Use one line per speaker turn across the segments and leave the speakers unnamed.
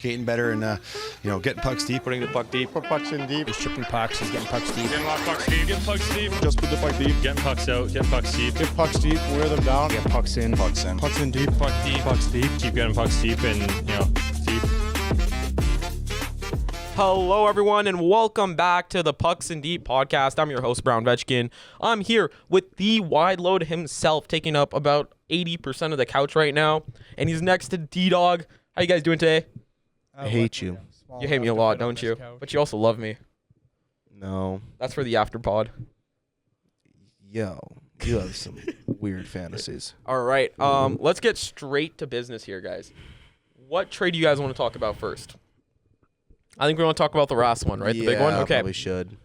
Skating better and getting pucks deep.
Putting the puck deep.
Put pucks in deep.
He's chipping pucks. He's getting pucks deep.
Getting a lot of pucks deep. Getting pucks deep.
Just put the puck deep.
Getting pucks out. Getting pucks deep.
Get pucks deep. Wear them down.
Get pucks in.
Pucks in. Pucks in deep.
Puck deep.
Pucks deep.
Keep getting pucks deep and, deep.
Hello, everyone, and welcome back to the Pucks and Deep podcast. I'm your host, Brown Vetchkin. I'm here with the wide load himself, taking up about 80% of the couch right now, and he's next to D-Dawg. How you guys doing today?
I hate you.
You hate me a lot, don't you? But you also love me.
No.
That's for the after pod.
Yo, you have some weird fantasies.
All right, let's get straight to business here, guys. What trade do you guys want to talk about first? I think we want to talk about the Ras one, right? The big one? Okay.
Probably should.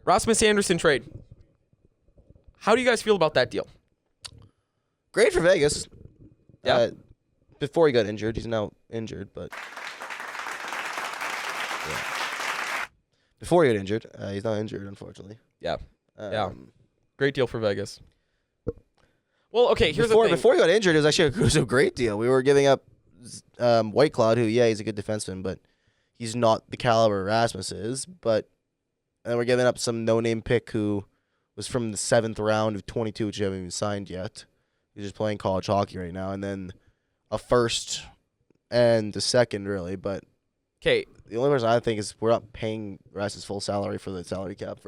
Rasmus Andersson trade. How do you guys feel about that deal?
Great for Vegas.
Yeah.
Before he got injured. He's now injured, but... Yeah. Before he got injured. He's not injured, unfortunately.
Yeah. Great deal for Vegas. Well, okay, here's the thing.
Before he got injured, it was a great deal. We were giving up White Cloud, who, he's a good defenseman, but he's not the caliber Rasmus is. And we're giving up some no-name pick who was from the 7th round of 22, which you haven't even signed yet. He's just playing college hockey right now. And then a first and a second, really. But
okay,
the only person I think is we're not paying Rasmus full salary for the salary cap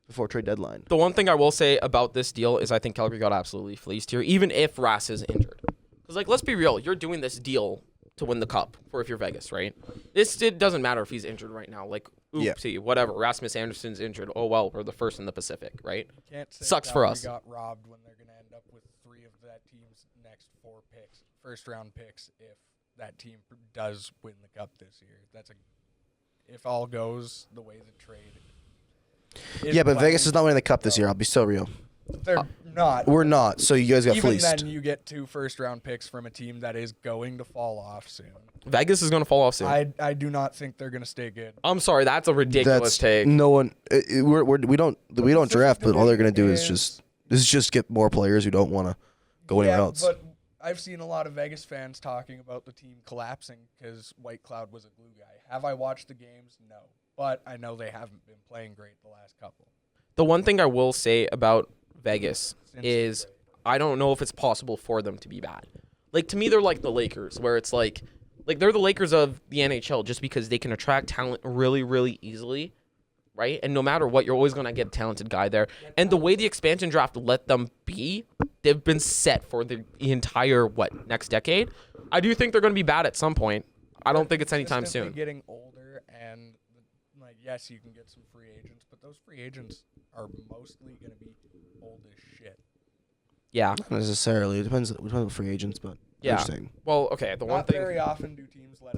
before trade deadline.
the one thing I will say about this deal is I think Calgary got absolutely fleeced here, even if Ras is injured. Because, let's be real. You're doing this deal to win the cup if you're Vegas, right? It doesn't matter if he's injured right now. Oopsie, whatever. Rasmus Andersson's injured. Oh, well, we're the first in the Pacific, right?
Can't say
Sucks for us.
Got robbed when they're going to end up with 3 of that team's next 4 picks, first-round picks, if that team does win the cup this year. If all goes the way the trade.
Yeah, but Vegas is not winning the cup this year. I'll be so real.
They're not.
We're not, so you guys got
Even
fleeced.
then, you get 2 first-round picks from a team that is going to fall off soon.
Vegas is going to fall off soon.
I do not think they're going to stay good.
I'm sorry. That's a ridiculous take.
No one. We don't draft, but all they're gonna do is just get more players who don't want to go anywhere else.
But I've seen a lot of Vegas fans talking about the team collapsing because White Cloud was a glue guy. Have I watched the games? No, but I know they haven't been playing great the last couple.
The one thing I will say about Vegas is I don't know if it's possible for them to be bad. To me, they're like the Lakers, where it's like they're the Lakers of the NHL just because they can attract talent really, really easily, right? And no matter what, you're always going to get a talented guy there. And the way the expansion draft let them be, they've been set for the entire, next decade. I do think they're going to be bad at some point. I don't think it's anytime soon.
Getting older, and yes, you can get some free agents, but those free agents are mostly going to be old as shit.
Yeah.
Not necessarily. It depends on free agents, but
Yeah.
interesting.
Well, okay. The one
Not
thing.
very often do teams let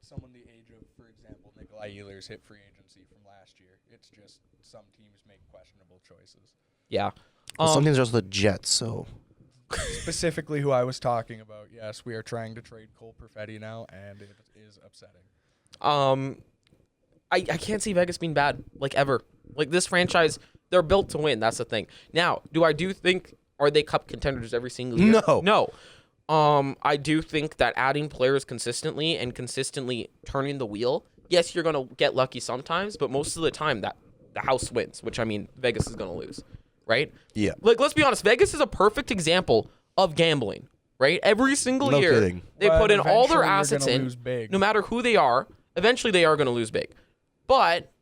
someone the age of, for example, Nikolai Ehlers hit free agency from last year. It's just some teams make questionable choices.
Yeah.
Some teams are also the Jets, so.
Specifically who I was talking about, yes, we are trying to trade Cole Perfetti now, and it is upsetting.
I can't see Vegas being bad, ever. This franchise, they're built to win. That's the thing. Now, are they cup contenders every single year?
No.
I do think that adding players consistently and consistently turning the wheel, yes, you're going to get lucky sometimes, but most of the time that the house wins, which, Vegas is going to lose, right?
Yeah.
Let's be honest. Vegas is a perfect example of gambling, right? Every single year,
kidding.
they put in all their
Eventually you're
assets
gonna
in,
lose big.
no matter who they are. Eventually, they are going to lose big. But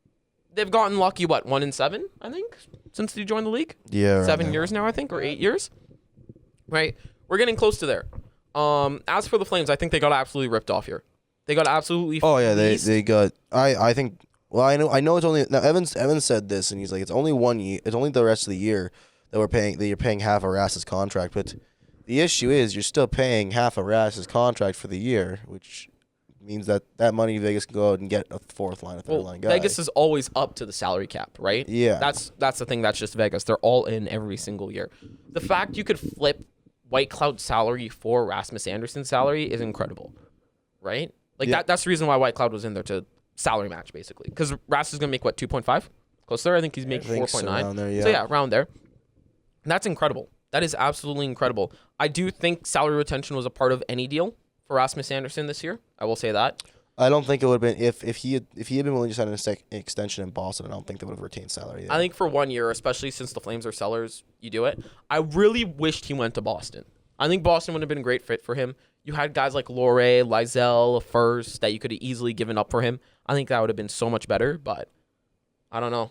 they've gotten lucky, 1 in 7, I think, since they joined the league?
Yeah.
7 years now, I think, or 8 years? Right? We're getting close to there. As for the Flames, I think they got absolutely ripped off here. They got absolutely
Oh yeah,
fleeced.
they got. I think. Well, I know it's only now. Evans said this, and he's like, it's only 1 year. It's only the rest of the year that you're paying half of Ras's contract. But the issue is you're still paying half of Ras's contract for the year, which means that money Vegas can go out and get a fourth line, a third line guy.
Vegas is always up to the salary cap, right?
Yeah.
That's the thing. That's just Vegas. They're all in every single year. The fact you could flip White Cloud salary for Rasmus Andersson's salary is incredible, right? That's the reason why White Cloud was in there to salary match, basically. Because Ras is going to make, 2.5? Close there? I think he's making 4.9.
Around there, yeah.
So, yeah, around there. And that's incredible. That is absolutely incredible. I do think salary retention was a part of any deal for Rasmus Andersson this year. I will say that.
I don't think it would have been if he had been willing to sign an extension in Boston. I don't think they would have retained salary there.
I think for 1 year, especially since the Flames are sellers, you do it. I really wished he went to Boston. I think Boston would have been a great fit for him. You had guys like Loré, Lysell, First that you could have easily given up for him. I think that would have been so much better, but I don't know.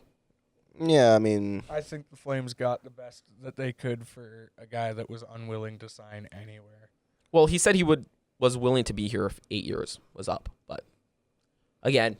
Yeah, I mean,
I think the Flames got the best that they could for a guy that was unwilling to sign anywhere.
Well, he said he was willing to be here if 8 years was up, but again,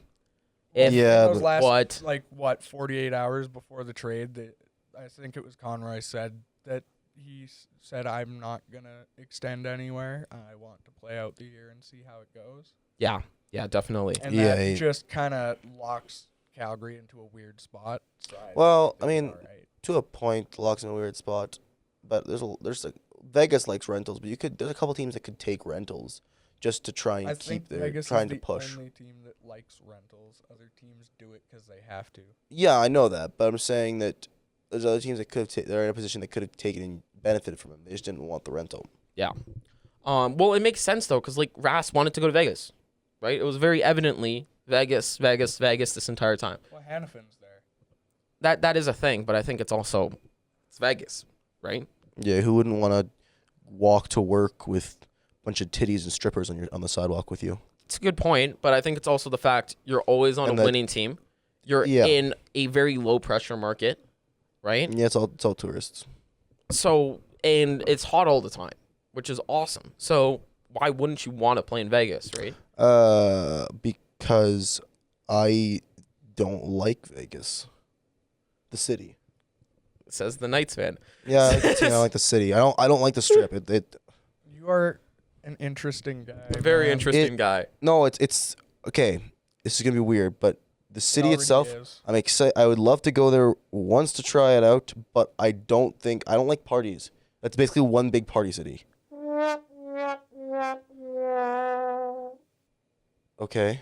if
Yeah,
those
but
last 48 hours before the trade, I think it was Conroy said that he said, "I'm not gonna extend anywhere. I want to play out the year and see how it goes."
yeah, definitely.
And
Yeah,
that
he-
just kind of locks Calgary into a weird spot. So
Well,
think
I mean,
it's all right.
to a point, locks in a weird spot. But there's Vegas likes rentals, but there's a couple teams that could take rentals just to try
I
and
think
keep their
Vegas
trying
is
to
the
push.
only team that likes rentals. Other teams do it because they have to.
Yeah, I know that, but I'm saying that there's other teams that could have they're in a position that could have taken and benefited from him. They just didn't want the rental.
Yeah. Well, it makes sense though, because like Ras wanted to go to Vegas, right? It was very evidently Vegas this entire time.
Well, Hannafin's there.
That is a thing, but I think it's Vegas, right?
Yeah, who wouldn't want to walk to work with a bunch of titties and strippers on the sidewalk with you?
It's a good point, but I think it's also the fact you're always on
And
a
that-
winning team. You're
Yeah.
in a very low pressure market, right?
Yeah, it's all tourists.
So, and it's hot all the time, which is awesome. So, why wouldn't you want to play in Vegas, right?
Because I don't like Vegas, the city.
Says the Knights fan.
Yeah, I like the team, I like the city. I don't like the strip.
You are an interesting guy.
Very
man.
interesting guy.
No, it's okay. This is gonna be weird, but the
It
city
already
itself,
is.
I'm excited. I would love to go there once to try it out, but I don't like parties. That's basically one big party city. Okay.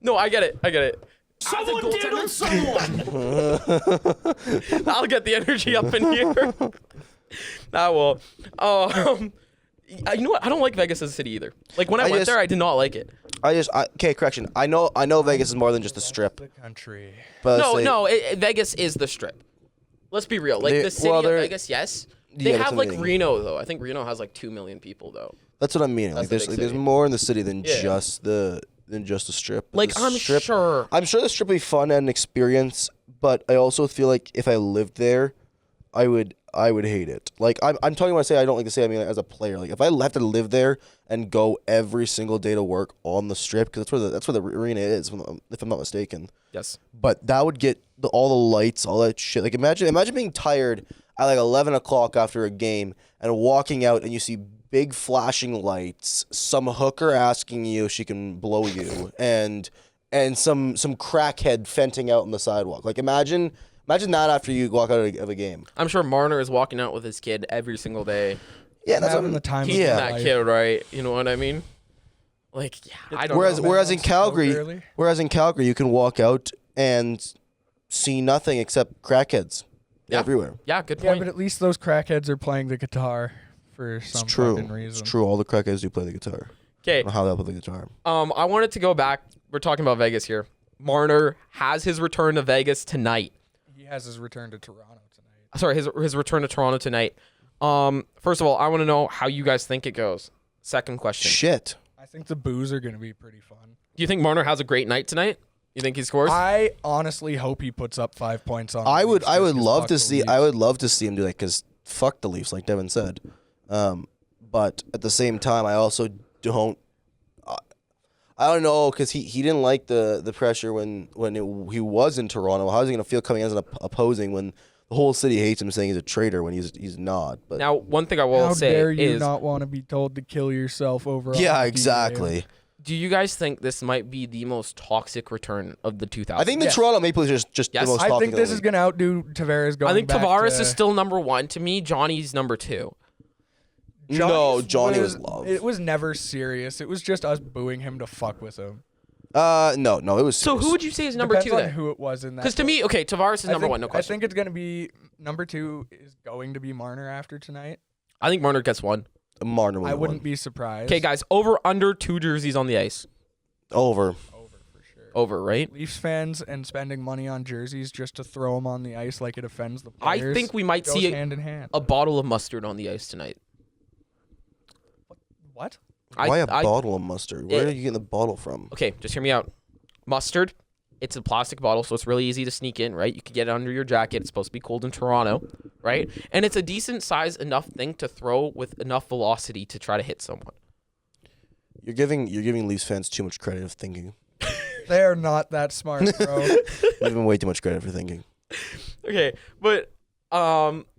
No, I get it. Someone diddle someone! I'll get the energy up in here. I will. You know what? I don't like Vegas as a city either. Like when I went there, I did not like it.
Okay, correction. I know Vegas is more than just the strip,
The country.
but
No, Vegas is the strip. Let's be real. Like the city of Vegas, yes. They
Yeah, that's
have
what
like
I'm meaning.
Reno though. I think Reno has like 2 million people though.
That's what I'm meaning.
That's
Like
the big
there's
city.
more in the city than
Yeah.
just the strip. But
Like
the
I'm
strip,
sure.
I'm sure the strip would be fun and an experience, but I also feel like if I lived there, I would hate it. Like I'm talking when I say I don't like to say, I mean like, as a player. Like if I have to live there and go every single day to work on the strip, because that's where the arena is, if I'm not mistaken.
Yes.
But that would get all the lights, all that shit. Like imagine being tired at like 11 o'clock after a game and walking out and you see big flashing lights, some hooker asking you if she can blow you, and some crackhead fenting out on the sidewalk. Like imagine that after you walk out of a game.
I'm sure Marner is walking out with his kid every single day.
Yeah, that's
Having
what,
the time of
Keeping
his
that
life.
kid right. You know what I mean? Like, yeah, I don't
Whereas
know.
whereas in
Really?
Calgary, you can walk out and see nothing except crackheads
Yeah.
everywhere.
Yeah, good
Yeah,
point.
but at least those crackheads are playing the guitar for some
It's true.
fucking reason.
It's true. All the crackheads do play the guitar. I
Okay.
don't know how they play the guitar.
I wanted to go back. We're talking about Vegas here. Marner has his return to Vegas tonight.
He has his return to Toronto tonight.
Sorry, his return to Toronto tonight. First of all, I want to know how you guys think it goes. Second question.
Shit.
I think the boos are going to be pretty fun.
Do you think Marner has a great night tonight? You think he scores?
I honestly hope he puts up 5 points on.
I
the
would
Leafs just 'cause
love
fuck
to
the
see
Leafs.
I would love to see him do that because fuck the Leafs, like Devin said. But at the same time, I also don't. I don't know because he didn't like the pressure when he was in Toronto. How's he gonna feel coming as an opposing when the whole city hates him, saying he's a traitor when he's not? But
now, one thing I will
How
say
dare you
is,
not want to be told to kill yourself over? on
yeah,
the
exactly.
do you guys think this might be the most toxic return of the 2000s?
I think the
Yes.
Toronto Maple Leafs are just
Yes.
the most.
I
toxic
think
in the
this is
league.
going to outdo Tavares going
I think
back
Tavares
to,
is still number one to me. Johnny's number two.
No, Johnny was love.
It was never serious. It was just us booing him to fuck with him.
No, it was.
So
serious.
who would you say is number
Depends
two
on
then?
who it was in that.
Because to me, okay, Tavares is
I
number
think-
one, no question.
I think it's going to be number 2 is going to be Marner after tonight.
I think Marner gets one.
Marner
I
would
wouldn't
win.
be surprised.
Okay, guys, over under 2 jerseys on the ice.
Over.
Over for sure.
Over, right?
Leafs fans and spending money on jerseys just to throw them on the ice like it offends the
I
players.
think we might
goes
see
hand in hand.
a bottle of mustard on the ice tonight.
What?
Why a bottle of mustard? Where
it-
are you getting the bottle from?
Okay, just hear me out. Mustard, it's a plastic bottle, so it's really easy to sneak in, right? You can get it under your jacket. It's supposed to be cold in Toronto, right? And it's a decent size enough thing to throw with enough velocity to try to hit someone.
You're giving Leafs fans too much credit of thinking.
They're not that smart, bro.
You're giving way too much credit for thinking.
Okay, but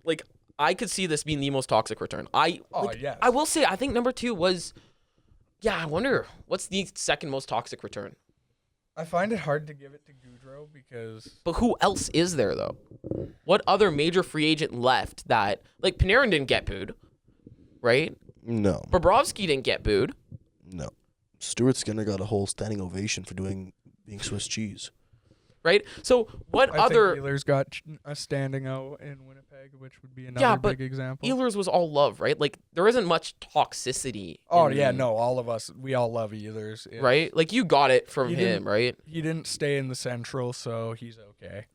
like I could see this being the most toxic return.
Yes.
I will say I think number 2 was, yeah. I wonder what's the second most toxic return.
I find it hard to give it to Goudreau because
But who else is there though? What other major free agent left that like Panarin didn't get booed, right?
No.
Bobrovsky didn't get booed.
No. Stuart Skinner got a whole standing ovation for being Swiss cheese.
Right? So what
I
other
think Wheeler's got a standing O in Winnipeg, which would be another
but
big example.
Ehlers was all love, right? Like there isn't much toxicity.
Oh
in-
yeah, no, all of us, we all love Ehlers. It's-
Right? Like you got it from
He
him,
didn't-
right?
He didn't stay in the Central, so he's okay.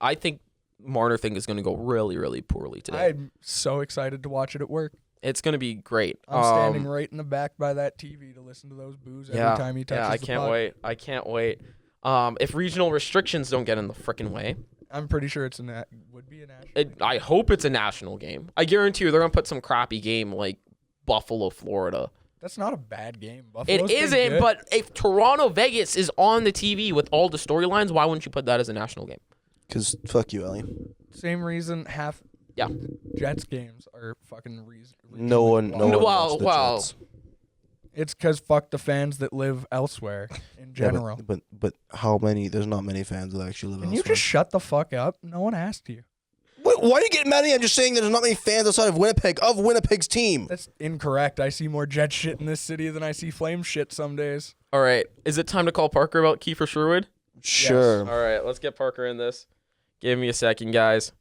I think Marner thing is going to go really, really poorly today.
I'm so excited to watch it at work.
It's going to be great.
I'm standing right in the back by that TV to listen to those boos every time he touches
I
the
can't
puck.
wait. I can't wait. If regional restrictions don't get in the frickin' way,
I'm pretty sure would be a national.
I hope it's a national game. I guarantee you they're going to put some crappy game like Buffalo, Florida.
That's not a bad game.
It
Buffalo's been
isn't,
good.
but if Toronto Vegas is on the TV with all the storylines, why wouldn't you put that as a national game?
Because fuck you, Ellie.
Same reason half
Yeah.
Jets games are fucking reason.
No one watched the
Wow.
Jets.
It's because fuck the fans that live elsewhere in general.
Yeah, but how many? There's not many fans that actually live
Can you
elsewhere.
just shut the fuck up? No one asked you.
Why are you getting mad at me? I'm just saying there's not many fans outside of Winnipeg, of Winnipeg's team.
That's incorrect. I see more Jet shit in this city than I see Flame shit some days.
All right. Is it time to call Parker about Kiefer Sherwood?
Sure.
All right. Let's get Parker in this. Give me a second, guys.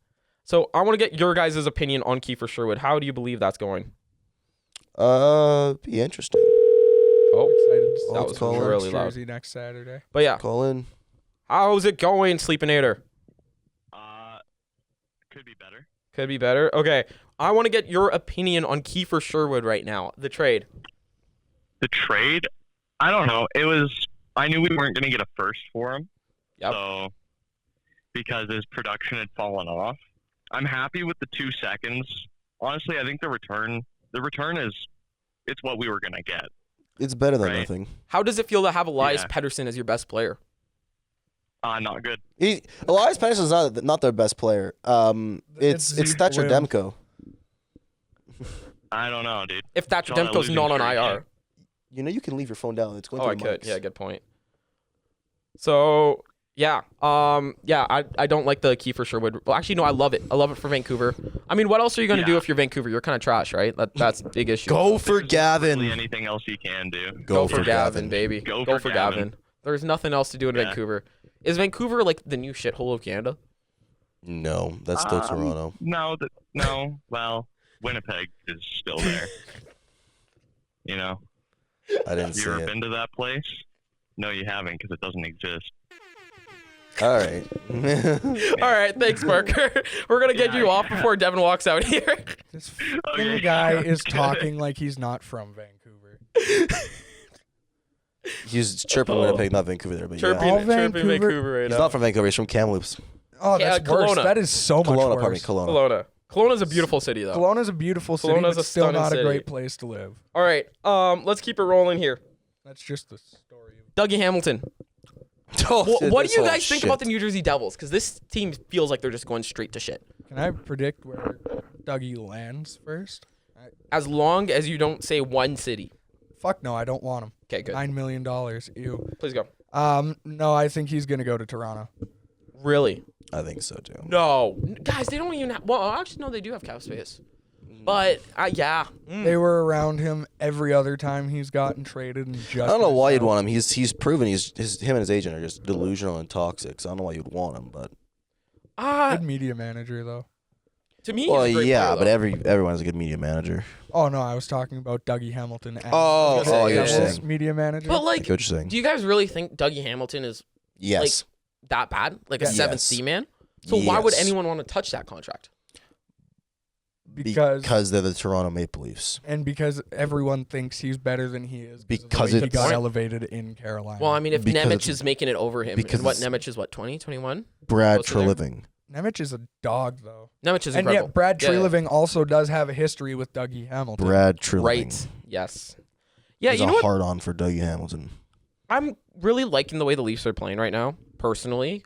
So I want to get your guys' opinion on Kiefer Sherwood. How do you believe that's going?
Be interesting.
Oh,
Excited to see
that
let's
was
call it.
really loud.
jersey next Saturday.
But yeah,
Call in.
how's it going, Sleepinator?
Could be better.
Could be better. Okay. I want to get your opinion on Kiefer Sherwood right now. The trade.
The trade, I don't know. I knew we weren't going to get a first for him.
Yep.
So, because his production had fallen off. I'm happy with the 2 seconds. Honestly, I think the return it's what we were going to get.
It's better than
Right.
nothing.
How does it feel to have Elias
Yeah.
Pettersson as your best player?
Not good.
Elias Pettersson's not their best player. It's
Zeke
Thatcher
Bloom.
Demko.
I don't know, dude.
If Thatcher
It's on a
Demko's
losing
not on
streak,
IR.
You know you can leave your phone down. It's going
Oh,
to
I
the
could.
mics.
Yeah, good point. So, yeah. I don't like the Kiefer Sherwood. Well, actually, no, I love it. I love it for Vancouver. I mean, what else are you going to do
Yeah.
if you're Vancouver? You're kind of trash, right? That's a big issue.
Go for
There's not really
Gavin.
anything else you can do.
Go for Gavin, baby.
Go
Go
for
for Gavin.
Gavin.
There's nothing else to do in
Yeah.
Vancouver. Is Vancouver like the new shithole of Canada?
No, that's still Toronto.
No. Well, Winnipeg is still there. You know,
I didn't
you
see
ever
it.
been to that place? No, you haven't, because it doesn't exist.
All right.
All right, thanks, Parker. We're gonna get
Yeah,
you off
yeah.
before Devin walks out here.
This
Okay.
fucking guy is talking like he's not from Vancouver.
He's chirping Winnipeg, not Vancouver there, but
Chirping,
yeah.
All
chirping
Vancouver-
Vancouver right
He's
now.
not from Vancouver. He's from Kamloops.
Oh,
Yeah,
that's worse.
Kelowna.
That is so much
Kelowna,
worse.
pardon me, Kelowna.
Kelowna. Kelowna's a beautiful city, though.
Kelowna's a beautiful city,
Kelowna's
but
a
still
stunning
not
city.
a great place to live.
All right, let's keep it rolling here.
That's just the story.
Dougie Hamilton.
Oh,
What
this
do you
whole
guys think
shit.
about the New Jersey Devils? Because this team feels like they're just going straight to shit.
Can I predict where Dougie lands first?
As long as you don't say one city.
Fuck no, I don't want him.
Okay, good.
$9 million. Ew.
Please go.
No, I think he's gonna go to Toronto.
Really?
I think so too.
No. Guys, they don't even have... Well, actually, no, they do have cap space. But, yeah.
They were around him every other time he's gotten traded, and just
I don't know why you'd
himself.
want him. He's proven him and his agent are just delusional and toxic. So I don't know why you'd want him, but
Good media manager though.
To me,
Well,
he's a great
yeah,
player,
but everyone's a good media manager.
Oh no, I was talking about Dougie Hamilton. As
Oh,
the
I get what you're
Devils
saying.
media manager.
But
I
like,
get what you're saying.
do you guys really think Dougie Hamilton is
Yes.
that bad? Like a
Yes.
seventh D man? So why would
Yes.
anyone want to touch that contract?
because
they're the Toronto Maple Leafs.
and because everyone thinks he's better than he is.
Because
of the way he
it's-
got elevated in Carolina.
Well, I mean, if
Because
Nemec
it's-
is making it over him,
because
and what
it's-
Nemec is what 20, 21?
Brad
Close to there.
Treliving.
Nemec is a dog though,
Nemec is
and
incredible.
yet Brad
Yeah, yeah.
Treliving also does have a history with Dougie Hamilton.
Brad Treliving.
Right. Yes. Yeah,
He's
you know
a
what?
hard on for Dougie Hamilton.
I'm really liking the way the Leafs are playing right now, personally.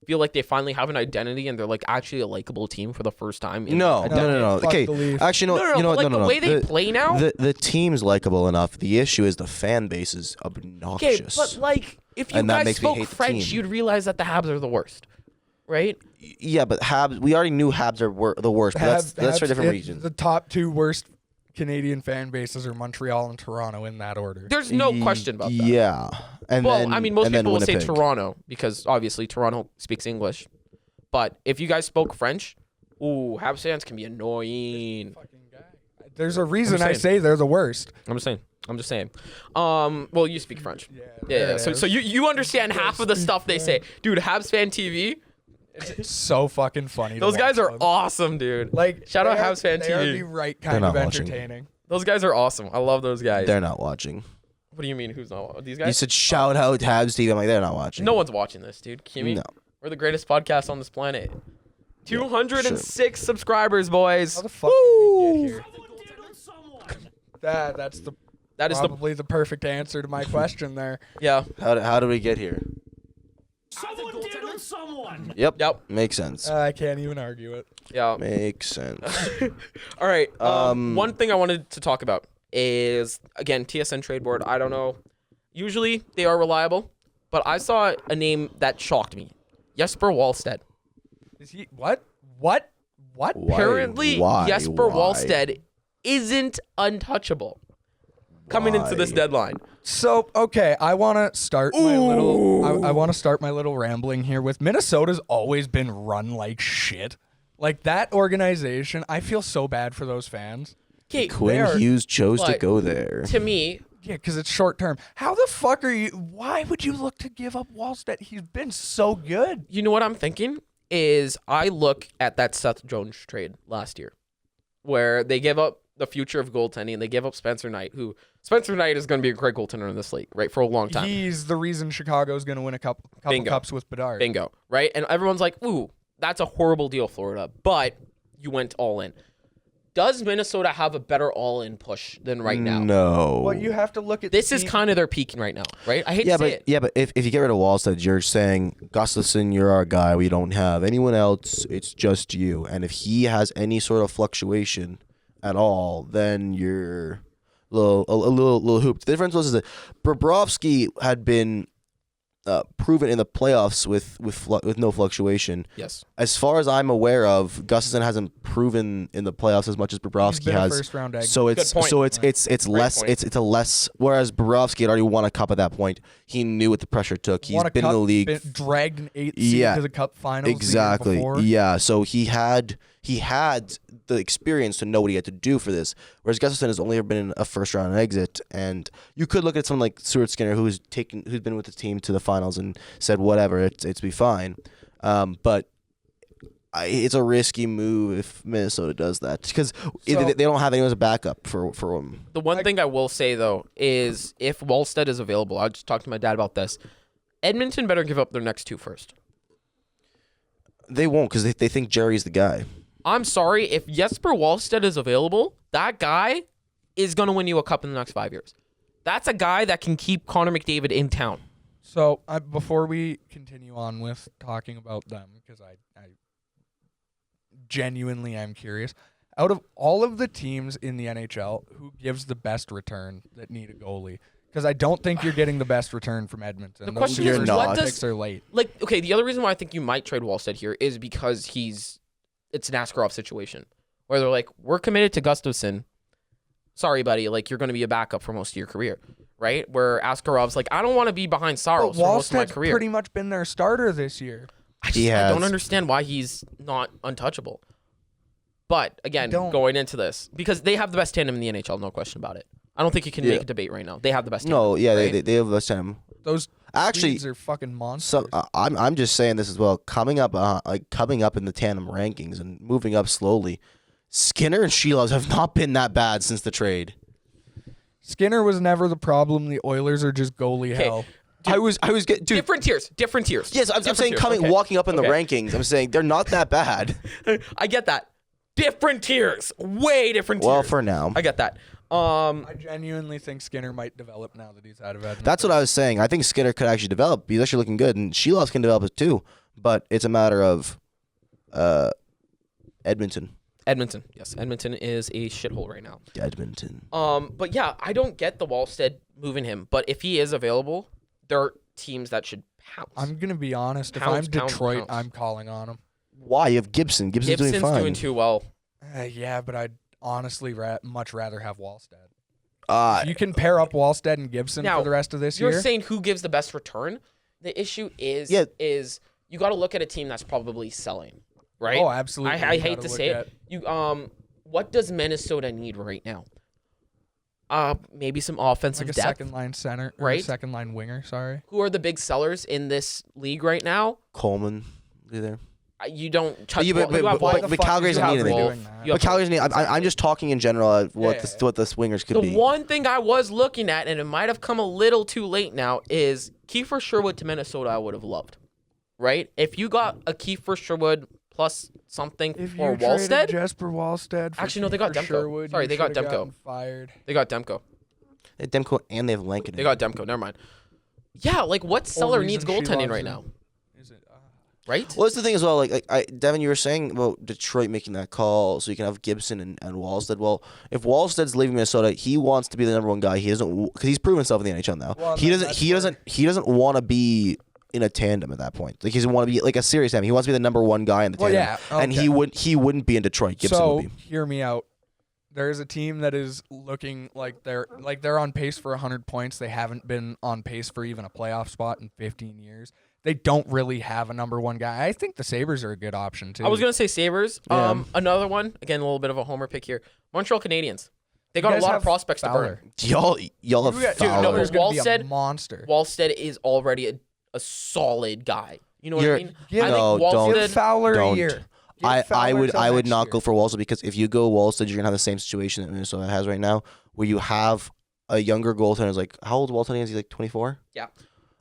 Feel like they finally have an identity and they're like actually a likable team for the first time. in
No,
a
no,
decade.
no.
Fuck
Okay,
the Leafs.
actually,
No,
you know what?
like
No, no,
the
no.
way they play now.
The team's likable enough. The issue is the fan base is
Okay,
obnoxious.
but like if you
And that
guys
makes me
spoke
hate the
French,
team.
you'd realize that the Habs are the worst, right?
Yeah, but Habs. We already knew Habs are the worst. But that's for
Habs-
different
it-
reasons.
The top two worst Canadian fan bases are Montreal and Toronto in that order.
There's no question about that.
Yeah, and
Well,
then,
I mean, most
and then
people will say
Winnipeg.
Toronto because obviously Toronto speaks English. But if you guys spoke French, Habs fans can be annoying.
Fucking guy. There's a reason
I'm
I
saying.
say they're the worst.
I'm just saying. Well, you speak French.
Yeah.
Yeah. So you understand half of the stuff they say, dude. Habs fan TV.
It's so fucking funny.
Those
to
guys
watch
are
them.
awesome, dude.
Like
Shout out
they are-
Habs fan
They are
TV.
the right
They're
kind of
not watching.
entertaining.
Those guys are awesome. I love those guys.
They're not watching.
What do you mean? Who's not? These
You
guys?
said shout out Habs TV. I'm like, they're not watching.
No one's watching this, dude. Kimmy,
No.
we're the greatest podcast on this planet. 206 subscribers, boys.
How the fuck did we get here? That's
That is
probably the perfect answer to my question there.
yeah.
How do we get here? Yep.
Yep.
Makes sense.
I can't even argue it.
Yeah.
Makes sense.
All right.
Um,
One thing I wanted to talk about is again TSN trade board. I don't know. Usually they are reliable, but I saw a name that shocked me. Jesper Wallstedt.
Is he what? What? What?
Why?
Apparently,
Why?
Jesper
Why?
Wallstedt isn't untouchable coming into this
Why?
deadline.
So okay, I want to start my little. I want to start my little rambling here with Minnesota's always been run like shit. Like that organization, I feel so bad for those fans.
Okay,
Quinn Hughes chose to
but-
go there.
to me,
Yeah, because it's short term. How the fuck are you? Why would you look to give up Wallstedt? He's been so good.
you know what I'm thinking is I look at that Seth Jones trade last year, where they give up the future of goaltending and they give up Spencer Knight, who Spencer Knight is going to be a great goaltender in this league, right, for a long time.
He's the reason Chicago's going to win a couple
Bingo.
cups with Bedard.
Bingo, right? And everyone's like, ooh, that's a horrible deal, Florida. But you went all in. Does Minnesota have a better all-in push than right now?
No.
Well, you have to look at
This
the
is
team-
kind of their peaking right now, right? I hate
Yeah,
to say
but
it.
if you get rid of Wallstedt, you're saying Gustafsson, you're our guy. We don't have anyone else. It's just you. And if he has any sort of fluctuation at all, then you're a little hooped. The difference was that Bobrovsky had been proven in the playoffs with no fluctuation.
Yes.
As far as I'm aware of, Gustafsson hasn't proven in the playoffs as much as
He's
Bobrovsky
been a
has.
first round egg.
So it's
point.
it's less
point.
it's a less. Whereas Bobrovsky had already won a cup at that point. He knew what the pressure took. He's
Won a
been in
cup,
the league.
been dragged an 8th seed
Yeah.
to the cup finals. the year
Exactly.
before.
Yeah. So he had the experience to know what he had to do for this. Whereas Gustafsson has only ever been in a first round exit, and you could look at someone like Stuart Skinner, who's been with the team to the finals and said whatever, it's be fine. But it's a risky move if Minnesota does that because they don't have anyone as a backup for him.
The one thing I will say, though, is if Wallstedt is available, I just talked to my dad about this. Edmonton better give up their next two first.
They won't because they think Jerry's the guy.
I'm sorry, if Jesper Wallstedt is available, that guy is going to win you a cup in the next 5 years. That's a guy that can keep Connor McDavid in town.
So before we continue on with talking about them, because I genuinely am curious, out of all of the teams in the NHL, who gives the best return that need a goalie? Because I don't think you're getting the best return from Edmonton.
The
Those
question
is,
first
what
round
does-
picks are late.
Like, okay, the other reason why I think you might trade Wallstedt here is because it's an Askarov situation where they're like, we're committed to Gustafsson. Sorry, buddy, like you're going to be a backup for most of your career, right? Where Askarov's like, I don't want to be behind
But
Saros for most of my
Wallsted's
career.
pretty much been their starter this year.
I don't
has.
understand why he's not untouchable. But again,
Don't-
going into this, because they have the best tandem in the NHL, no question about it. I don't think you can make a debate right now. They have the best tandem.
No, yeah,
right?
they have less time.
Those
Actually,
Swedes are fucking monsters.
I'm just saying this as well. Coming up in the tandem rankings and moving up slowly, Skinner and Sheelovs have not been that bad since the trade.
Skinner was never the problem. The Oilers are just goalie hell.
I was getting
different tiers.
Yes, I'm saying walking up in the rankings. I'm saying they're not that bad.
I get that. Different tiers. Way different tiers.
Well, for now.
I get that.
I genuinely think Skinner might develop now that he's out of Edmonton.
That's what I was saying. I think Skinner could actually develop. He's actually looking good, and Sheelovs can develop it too. But it's a matter of Edmonton.
Edmonton. Yes, Edmonton is a shithole right now.
Edmonton.
But yeah, I don't get the Wallstedt moving him. But if he is available, there are teams that should pounce.
I'm gonna be honest. If
Pounce,
I'm
pounce,
Detroit,
pounce.
I'm calling on him.
Why? You have Gibson. Gibson's doing fine.
doing too well.
Yeah, but I'd honestly much rather have Wallstedt.
Uh,
If you can pair up Wallstedt and Gibson
Now,
for the rest of this
You're
year.
saying who gives the best return? The issue is you got to look at a team that's probably selling, right?
Oh, absolutely.
I
You
hate
gotta
to
look
say
at-
it. What does Minnesota need right now? Maybe some offensive
like a
depth.
second line center, or
right?
a second line winger. Sorry.
Who are the big sellers in this league right now?
Coleman. There.
You don't touch.
Yeah, but-
you have
but-
Wolf,
but
you
Calgary's
have
not needing
Wolf,
anything.
you have
But Calgary's. I'm just talking in general. What the swingers could
The
be.
one thing I was looking at, and it might have come a little too late now, is Kiefer Sherwood to Minnesota. I would have loved, right? If you got a Kiefer Sherwood plus something
If
for
you traded
Wallstedt,
Jesper Wallstedt, for
Actually, no, they got
Kiefer
Demko.
Sherwood,
Sorry,
you
they got
should've
Demko.
gotten Fired.
they got Demko.
They have Demko and they have Lankin.
They got Demko. Never mind. Yeah, like what seller needs
reason she
goaltending
loves
right
him.
now,
Is it?
right?
Well, that's the thing as well. Like Devin, you were saying about Detroit making that call so you can have Gibson and Wallstedt. Well, if Wallsted's leaving Minnesota, he wants to be the number one guy. He doesn't because he's proven himself in the NHL now.
Well,
he
no,
doesn't.
that's
He doesn't. He doesn't want to be in a tandem at that point. Like he doesn't want to be like a serious tandem. He wants to be the number one guy in the
Well,
tandem.
yeah,
And
okay.
he wouldn't be in Detroit. Gibson
So
would be.
hear me out. There's a team that is looking like they're on pace for 100 points. They haven't been on pace for even a playoff spot in 15 years. They don't really have a number one guy. I think the Sabres are a good option too.
I was gonna say Sabres.
Yeah.
Another one. Again, a little bit of a homer pick here. Montreal Canadiens. They
You
got a
guys
lot of
have
prospects to
Fowler.
burn.
Y'all have
Dude,
Fowler.
no,
Fowler's gonna be a
Wallstedt-
monster.
Wallstedt is already a solid guy. You know what I
You're-
mean?
Give-
I think
No, don't.
Give
Wallstedt.
Fowler
don't.
a year. Give
I
Fowler
would
till
I would
next
not
year.
go for Wallstedt because if you go Wallstedt, you're gonna have the same situation that Minnesota has right now, where you have a younger goaltender. Is like how old Wallstedt is? He's like 24.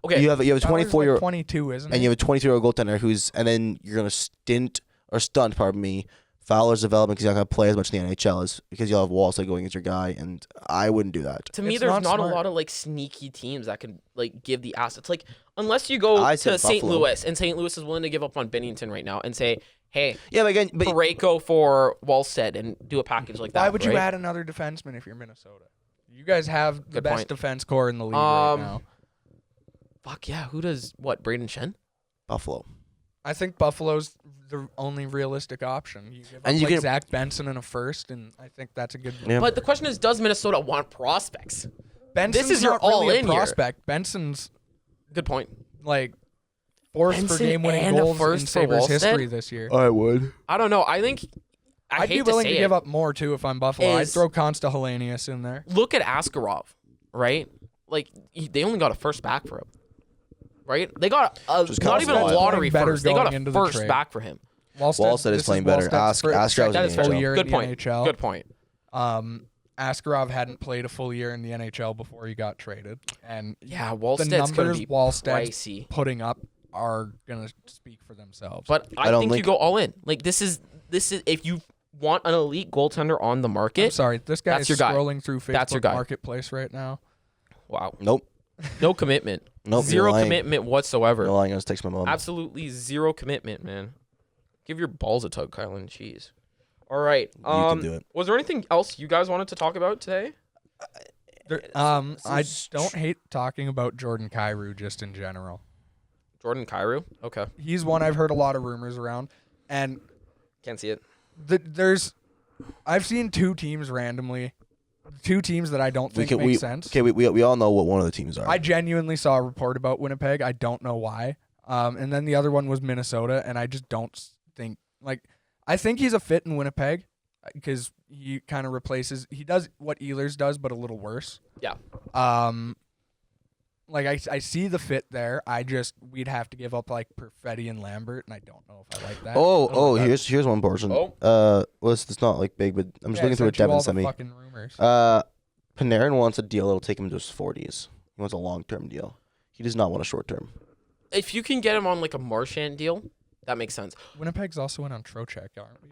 Okay.
You have a
Fowler's
24 year
like 22, isn't
and
he?
you have a 23-year-old goaltender and then you're gonna stunt. Pardon me. Fowler's development because he's not gonna play as much in the NHL is because you'll have Wallstedt going against your guy, and I wouldn't do that.
To me,
It's
there's
not
not
smart.
a lot of like sneaky teams that can like give the assets. Like unless you go
I
to
said
St.
Buffalo.
Louis and St. Louis is willing to give up on Bennington right now and say, hey,
Yeah, but again,
Parayko for Wallstedt and do a package like that.
Why would you
right?
add another defenseman if you're Minnesota? You guys have the
Good
best
point.
defense core in the league right
Um,
now.
Fuck yeah, who does what? Braden Shen?
Buffalo.
I think Buffalo's the only realistic option. You give
And
up
you
like
can-
Zach Benson in a first, and I think that's a good.
Yeah.
But the question is, does Minnesota want prospects?
Benson's
is your
not really
all-in
a
year.
prospect. Benson's
Good point.
like fourth for
Benson
game-winning
and a
goals in
first for
Sabres
Wallstedt?
history this year.
I would.
I don't know. I think I
I'd
hate
be willing
to
to
say
give
it.
up more too if I'm Buffalo. I'd
Is-
throw Konsta Helenius in there.
Look at Askarov, right? Like they only got a first back for him, right? They got
Just
not
cost
even
a
a
lot.
lottery
Playing better
first. They got
going
a
into the
first
trade.
back for him.
Wallstedt is playing better. Askarov
That
in
is
the
full
NHL.
year
Good
in
point.
the NHL.
Good point.
Askarov hadn't played a full year in the NHL before he got traded, and
Yeah,
the
Wallsted's gonna
numbers
be
Wallsted's
pricey.
putting up are gonna speak for themselves.
But
I
I
don't
think you
think-
go all in. Like this is if you want an elite goaltender on the
I'm
market.
sorry, this guy
That's
is
your guy.
scrolling through Facebook
That's your guy.
Marketplace right now.
Wow,
Nope.
no commitment.
Nope.
Zero
you're lying.
commitment whatsoever.
You're lying. I was texting my mom.
Absolutely zero commitment, man. Give your balls a tug, Kylan. Jeez. All right.
You can do it.
Was there anything else you guys wanted to talk about today?
I don't hate talking about Jordan Kyrou just in general.
Jordan Kyrou? Okay.
He's one I've heard a lot of rumors around, and
Can't see it.
I've seen two teams randomly, two teams that I don't think
we
make sense.
Okay, we all know what one of the teams are.
I genuinely saw a report about Winnipeg. I don't know why. And then the other one was Minnesota, and I just don't think I think he's a fit in Winnipeg. because he kind of replaces. He does what Ehlers does, but a little worse.
Yeah.
Like I see the fit there. We'd have to give up like Perfetti and Lambert, and I don't know if I like that.
Oh, here's one portion.
Oh.
Well, it's not like big, but I'm just
Yeah,
looking through a
sent you
Devin
all
sent
the
me.
fucking rumors.
Panarin wants a deal that'll take him to his 40s. He wants a long-term deal. He does not want a short-term.
If you can get him on like a Marchand deal, that makes sense.
Winnipeg's also in on Trocheck, aren't we?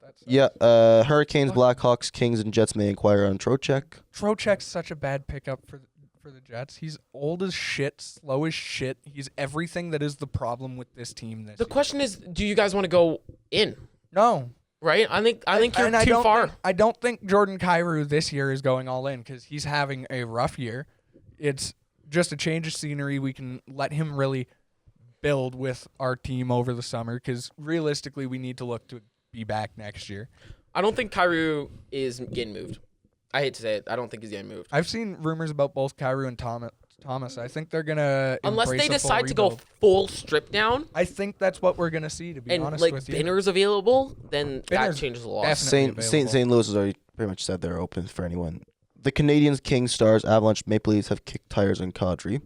That's
Yeah, Hurricanes, Blackhawks, Kings, and Jets may inquire on Trocheck.
Trocheck's such a bad pickup for the Jets. He's old as shit, slow as shit. He's everything that is the problem with this team this
The
year.
question is, do you guys want to go in?
No.
Right? I think you're
And I
too
don't
far.
I don't think Jordan Kyrou this year is going all in because he's having a rough year. It's just a change of scenery. We can let him really build with our team over the summer because realistically we need to look to be back next year.
I don't think Kyrou is getting moved. I hate to say it. I don't think he's getting moved.
I've seen rumors about both Kyrou and Thomas. I think they're gonna
Unless
embrace
they
a full
decide to go
rebuild.
full strip down
I think that's what we're gonna see. To be
and
honest
like
with you,
Binner's available, then that
Binner's
changes a lot.
definitely
St. Louis has already pretty much said they're open for anyone. The Canadians, Kings, Stars, Avalanche, Maple Leafs have kicked tires on Kadri.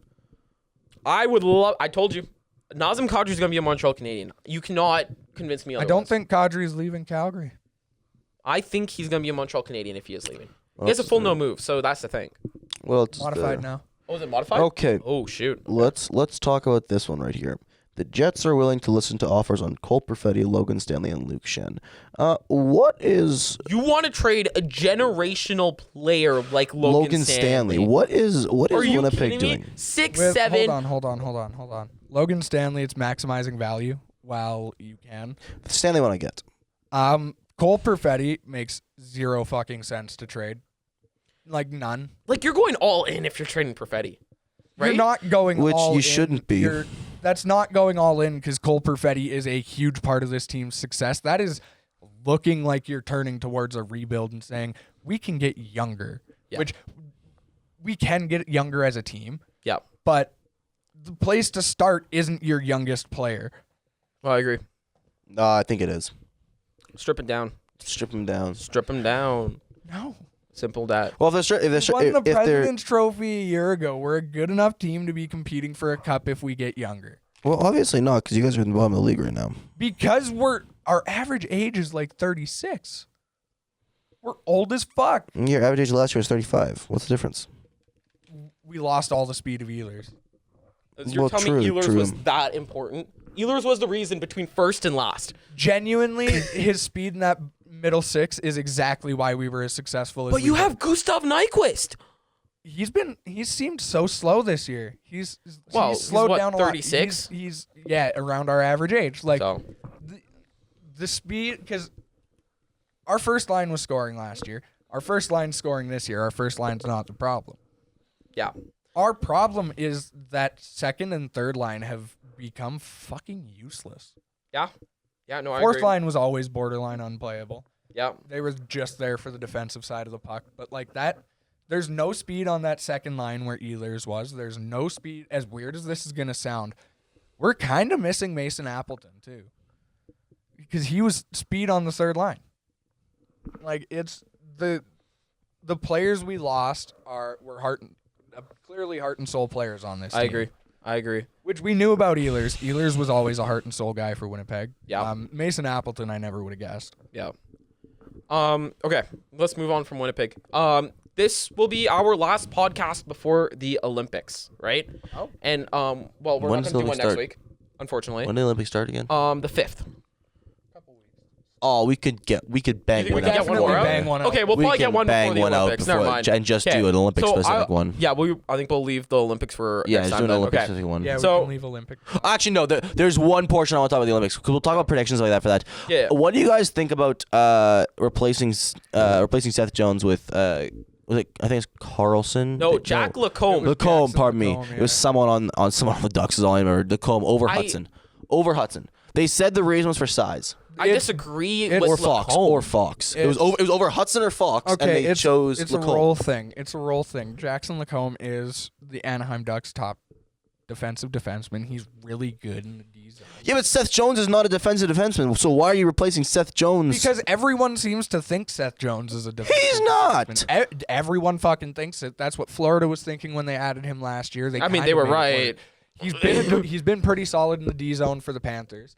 I told you. Nazem Kadri's going to be a Montreal Canadian. You cannot convince me
I
otherwise.
don't think Kadri's leaving Calgary.
I think he's going to be a Montreal Canadian if he is leaving.
Well,
He has a full no move, so that's the thing.
Well, it's
Modified now.
Oh, is it modified?
Okay,
Oh, shoot.
let's talk about this one right here. The Jets are willing to listen to offers on Cole Perfetti, Logan Stanley, and Luke Shen. What is
You want to trade a generational player like Logan Stanley?
What is
Are you
Winnipeg
kidding
doing?
me? 6'7".
Hold on. Logan Stanley, it's maximizing value while you can.
The Stanley one I get.
Cole Perfetti makes zero fucking sense to trade. Like none.
Like, you're going all in if you're trading Perfetti. Right?
You're not going
Which
all
you
in.
shouldn't be.
That's not going all in because Cole Perfetti is a huge part of this team's success. That is looking like you're turning towards a rebuild and saying, we can get younger.
Yeah.
Which we can get younger as a team,
Yeah.
but the place to start isn't your youngest player.
Well, I agree.
I think it is.
Strip it down.
Strip him down.
Strip him down.
No.
Simple that.
Well, if
We won the
they're
President's Trophy a year ago. We're a good enough team to be competing for a cup if we get younger.
well, obviously not because you guys are in the bottom of the league right now.
Because our average age is like 36. We're old as fuck.
Your average age last year was 35. What's the difference?
We lost all the speed of Ehlers.
You're
Well,
telling me
true,
Ehlers
true.
was that important? Ehlers was the reason between first and last.
Genuinely, his speed in that middle six is exactly why we were as successful as
But
we
you
were.
have Gustav Nyquist.
He's seemed so slow this year. He's slowed
what,
down a lot.
36?
He's around our average age. Like
So,
the speed, because our first line was scoring last year. Our first line's scoring this year. Our first line's not the problem.
yeah.
Our problem is that second and third line have become fucking useless.
Yeah. Yeah, no, I
Fourth
agree.
line was always borderline unplayable.
Yeah.
They were just there for the defensive side of the puck. But like that, there's no speed on that second line where Ehlers was. There's no speed. As weird as this is going to sound, we're kind of missing Mason Appleton too. Because he was speed on the third line. Like it's the players we lost were clearly heart and soul players on this team.
I agree.
Which we knew about Ehlers. Ehlers was always a heart and soul guy for Winnipeg.
Yeah.
Mason Appleton, I never would have guessed.
Yeah. Okay, let's move on from Winnipeg. This will be our last podcast before the Olympics, right?
Oh.
And we're
When
not
does
going
the
to do one
Olympics
next
start?
week, unfortunately.
When did the Olympics start again?
The 5th.
Oh, we could bang
You think we
one
can
out.
get one more out?
bang one out.
Okay, we'll
We
probably
can
get one
bang
before the
one out
Olympics. Never
before-
mind.
and just
Okay.
do an Olympic
So
specific one.
Yeah, I think we'll leave the Olympics for
Yeah,
next
just
time
do an
then.
Olympic
Okay.
specific one.
Yeah,
So-
we can leave Olympic.
Actually, no. There's one portion I want to talk about the Olympics because we'll talk about predictions like that for that.
Yeah.
What do you guys think about replacing Seth Jones with was it? I think it's Carlson.
No, Jack Lacombe.
Lacombe.
Jackson
Pardon me.
Lacombe,
It was
yeah.
someone on someone on the Ducks is all I remember. Lacombe over Hudson. Over Hudson. They said the reason was for size.
I disagree with
Or Fox.
Lacombe.
Or Fox. It was over Hudson or Fox, and
Okay,
they chose
it's
Lacombe.
a role thing. It's a role thing. Jackson Lacombe is the Anaheim Ducks' top defensive defenseman. He's really good in the D zone.
Yeah, but Seth Jones is not a defensive defenseman. So why are you replacing Seth Jones?
Because everyone seems to think Seth Jones is a defensive
He's not.
defenseman. Everyone fucking thinks it. That's what Florida was thinking when they added him last year.
They
kinda
were
made it
right.
work. He's been pretty solid in the D zone for the Panthers.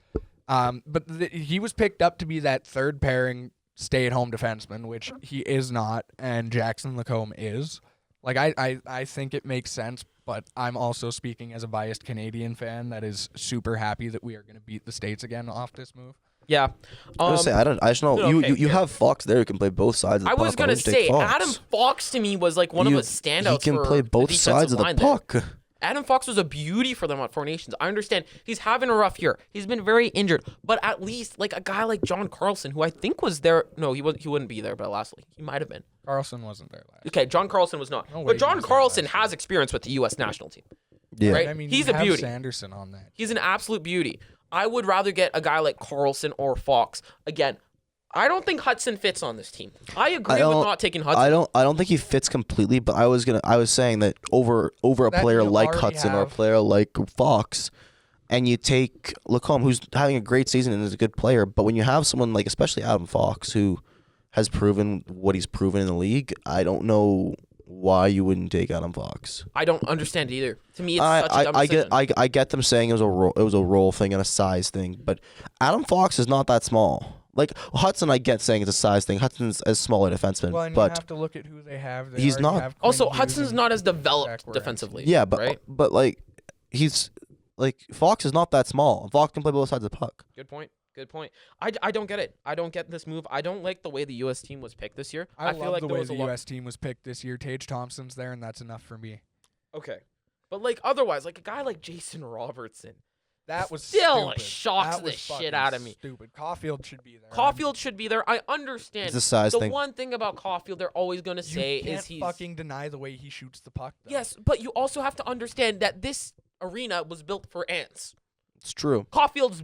But he was picked up to be that third pairing stay-at-home defenseman, which he is not, and Jackson Lacombe is. Like, I think it makes sense, but I'm also speaking as a biased Canadian fan that is super happy that we are going to beat the States again off this move.
Yeah.
I just know you have Fox there who can play both sides of the puck.
I was gonna say Adam Fox to me was like one of the standouts.
He can play both sides of the puck.
Adam Fox was a beauty for them at Four Nations. I understand he's having a rough year. He's been very injured, but at least like a guy like John Carlson, who I think was there. No, he wouldn't be there, but lastly, he might have been.
Carlson wasn't there last.
Okay, John Carlson was not.
No way
But
he
John
was there
Carlson
last
has experience with the U.S. national team.
Yeah.
Right?
I mean,
He's
you
a
have
beauty.
Sanderson on that.
He's an absolute beauty. I would rather get a guy like Carlson or Fox. Again, I don't think Hudson fits on this team. I agree with not taking Hudson.
I don't think he fits completely, but I was saying that over a
That
player
you
like
already
Hudson or a
have.
player like Fox, and you take Lacombe, who's having a great season and is a good player, but when you have someone like especially Adam Fox, who has proven what he's proven in the league, I don't know why you wouldn't take Adam Fox.
I don't understand it either. To me, it's such a dumb decision.
I get them saying it was a role thing and a size thing, but Adam Fox is not that small. Like Hudson, I get saying it's a size thing. Hudson's a smaller defenseman,
Well, and you
but
have to look at who they have. They
he's
already
not-
have Quinn
Also,
Hughes
Hudson's
and
not as developed
Zach Werenz.
defensively.
yeah, but
right?
like he's like Fox is not that small. Fox can play both sides of the puck.
Good point. Good point. I don't get it. I don't get this move. I don't like the way the U.S. team was picked this year.
I
feel
love
like
the
there
way
was
the
a lot.
U.S. team was picked this year. Tage Thompson's there, and that's enough for me.
Okay, but like otherwise, like a guy like Jason Robertson,
That was
Still
stupid.
shocks
That
the
was
shit
fucking
out of me.
Stupid. Caulfield should be there.
Caulfield should be there. I understand.
It's a size
the
thing.
one thing about Caulfield they're always going to
You
say
can't
is he's
fucking deny the way he shoots the puck. Though.
yes, but you also have to understand that this arena was built for ants.
It's true.
Caulfield's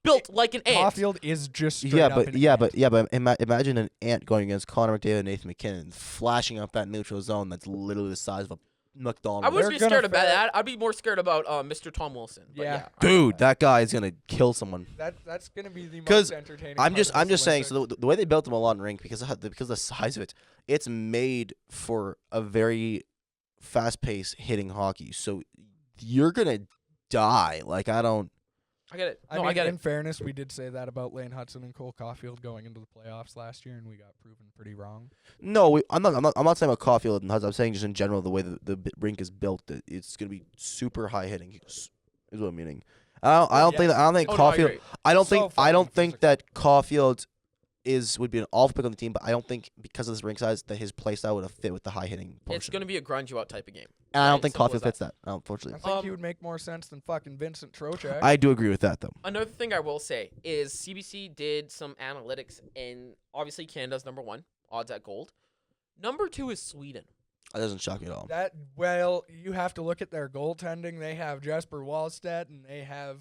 built like an ant.
Caulfield is just straight
Yeah,
up
but
an
yeah,
ant.
but yeah, but imagine an ant going against Connor McDavid and Nathan McKinnon, flashing up that neutral zone that's literally the size of a McDonald's.
I wouldn't
They're
be
gonna
scared about
fail-
that. I'd be more scared about Mr. Tom Wilson. But
Yeah.
Dude, that guy is gonna kill someone.
That's gonna be the
'Cause
most entertaining.
I'm
part
just
of this
saying.
Olympics.
So the way they built the Milan rink because of the size of it, it's made for a very fast-paced hitting hockey. So you're gonna die. Like I don't.
I get it.
I
No,
mean,
I get
in
it.
fairness, we did say that about Lane Hudson and Cole Caulfield going into the playoffs last year, and we got proven pretty wrong.
No, I'm not saying about Caulfield and Hudson. I'm saying just in general the way the rink is built, that it's gonna be super high hitting. Is what I'm meaning. I don't think
Oh, no, I
Caulfield.
agree.
I don't
So
think
fucking physical.
that Caulfield would be an awful pick on the team, but I don't think because of this rink size that his play style would have fit with the high hitting portion.
It's going to be a grunge you out type of game.
and I don't
right,
think
simple as
Caulfield
that.
fits that.
I
Unfortunately,
think he would make more sense than fucking Vincent Trocheck.
I do agree with that though.
Another thing I will say is CBC did some analytics, and obviously Canada's number one, odds at gold. Number two is Sweden.
That doesn't shock me at all.
You have to look at their goaltending. They have Jesper Wallstedt and they have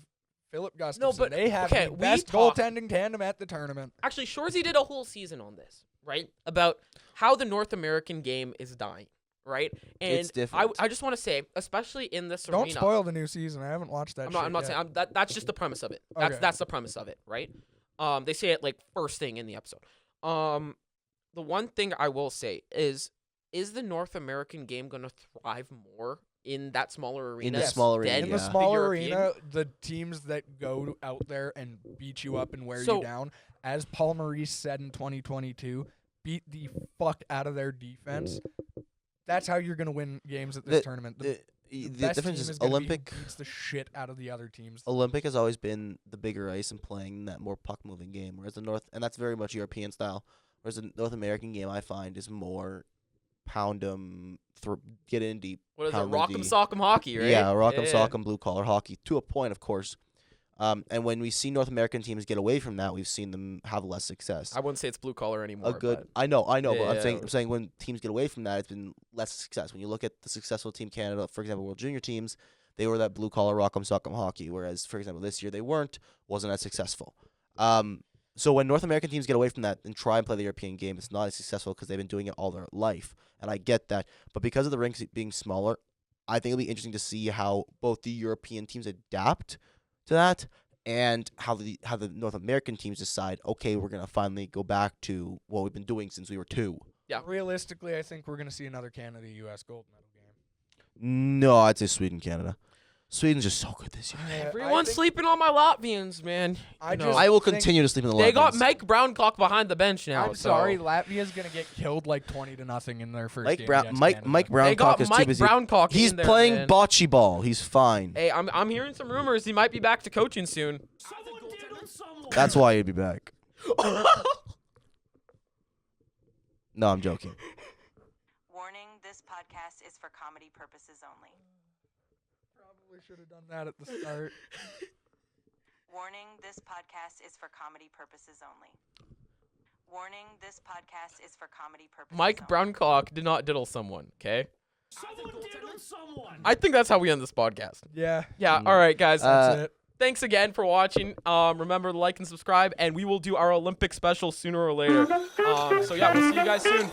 Philip Gustafsson.
but-
they have
okay,
the
we
best
talk-
goaltending tandem at the tournament.
Actually, Shorzy did a whole season on this, right? About how the North American game is dying, right? And
It's different.
I just want to say, especially in this
Don't
arena.
spoil the new season. I haven't watched that.
I'm not
yet.
saying that's just the premise of it.
Okay.
That's the premise of it, right? They say it like first thing in the episode. The one thing I will say is the North American game going to thrive more in that smaller arena?
the small arena,
than
In the
Yeah.
smaller
European?
arena, the teams that go out there and beat you up and wear
So-
you down, as Paul Maurice said in 2022, beat the fuck out of their defense. That's how you're going to win games at this tournament. The
The
best
difference
team
is
gonna be who
Olympic.
beats the shit out of the other teams.
Olympic has always been the bigger ice and playing that more puck moving game, whereas the North, and that's very much European style. Whereas the North American game, I find, is more pound 'em, get in deep.
What is it?
pound 'em
Rock'em
deep.
sock'em hockey, right?
Yeah, rock 'em,
Yeah.
sock 'em, blue collar hockey to a point, of course. And when we see North American teams get away from that, we've seen them have less success.
I wouldn't say it's blue collar anymore.
I know, but
Yeah.
I'm saying when teams get away from that, it's been less success. When you look at the successful Team Canada, for example, World Junior teams, they were that blue collar rock 'em sock 'em hockey. Whereas, for example, this year they wasn't as successful. So when North American teams get away from that and try and play the European game, it's not as successful because they've been doing it all their life, and I get that. But because of the rinks being smaller, I think it'll be interesting to see how both the European teams adapt to that and how the North American teams decide, okay, we're going to finally go back to what we've been doing since we were 2.
Yeah.
Realistically, I think we're going to see another Canada-U.S. gold medal game.
No, I'd say Sweden, Canada. Sweden's just so good this year.
Everyone's sleeping on my Latvians, man.
I
know.
just
I will
think
continue to sleep in the
They got
Latvians.
Mike Browncock behind the bench now.
I'm sorry, Latvia's going to get killed like 20-0 in their first game against Canada.
Mike
They
Browncock
got
is too
Mike
busy.
Browncock
He's
in there,
playing
man.
bocce ball. He's fine.
Hey, I'm hearing some rumors he might be back to coaching soon.
That's why he'd be back. No, I'm joking.
Warning, this podcast is for comedy purposes only.
Probably should have done that at the start.
Warning, this podcast is for comedy purposes only. Warning, this podcast is for comedy purposes
Mike
only.
Browncock did not diddle someone, okay? I think that's how we end this podcast.
Yeah.
Yeah, all right, guys.
That's it.
Thanks again for watching. Remember to like and subscribe, and we will do our Olympic special sooner or later. So yeah, we'll see you guys soon.